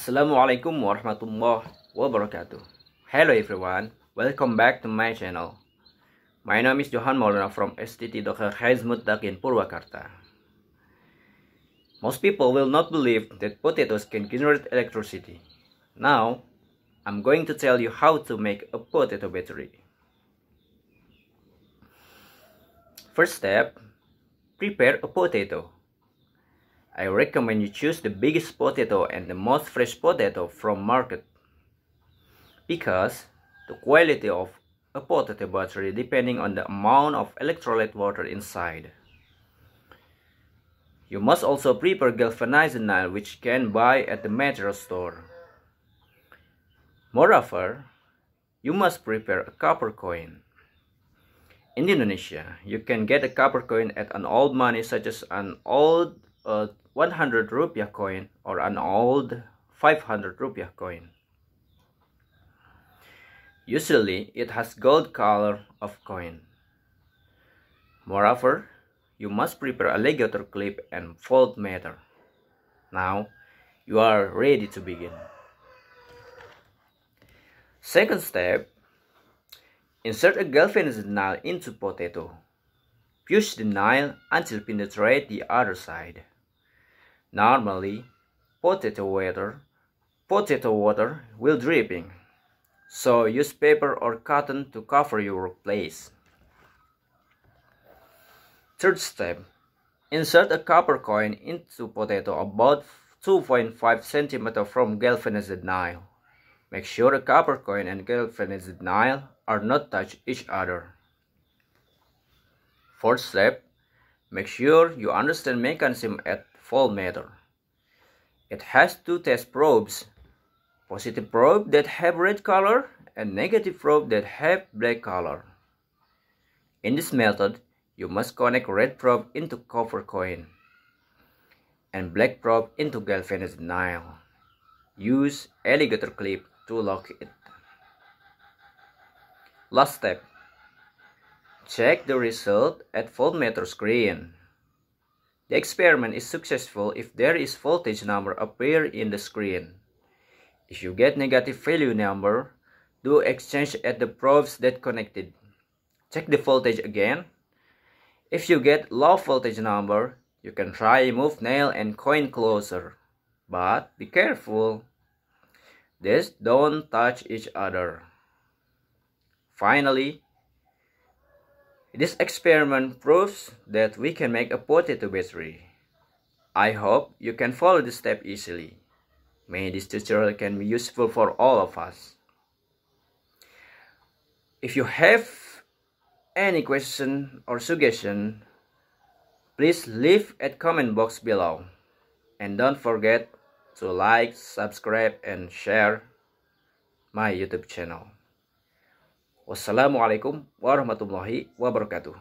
Assalamualaikum warahmatullahi wabarakatuh. Hello everyone, welcome back to my channel. My name is Johan Maulana from KHEZ Muttaqien, Purwakarta. Most people will not believe that potatoes can generate electricity. Now, I'm going to tell you how to make a potato battery. First step, prepare a potato. I recommend you choose the biggest potato and the most fresh potato from market, because the quality of a potato battery depending on the amount of electrolyte water inside. You must also prepare galvanized nile, which you can buy at the material store. Moreover, you must prepare a copper coin. In Indonesia, you can get a copper coin at an old money such as an old 100 rupiah coin or an old 500 rupiah coin. Usually, it has gold color of coin. Moreover, you must prepare a alligator clip and voltmeter. Now, you are ready to begin. Second step, insert a galvanized nile into potato. Push the nile until penetrate the other side. Normally, potato water will dripping, so use paper or cotton to cover your place. Third step, insert a copper coin into potato about 2.5 cm from galvanized nile. Make sure the copper coin and galvanized nile are not touch each other. Fourth step, make sure you understand mechanism at voltmeter. It has two test probes, positive probe that have red color and negative probe that have black color. In this method, you must connect red probe into copper coin and black probe into galvanized nile. Use alligator clip to lock it. Last step, check the result at voltmeter screen. The experiment is successful if there is voltage number appear in the screen. If you get negative value number, do exchange at the probes that connected. Check the voltage again. If you get low voltage number, you can try move nail and coin closer. But be careful. These don't touch each other. Finally, this experiment proves that we can make a potato battery. I hope you can follow this step easily. May this tutorial can be useful for all of us. If you have any question or suggestion, please leave at comment box below. And don't forget to like, subscribe, and share my YouTube channel. Wassalamualaikum warahmatullahi wabarakatuh.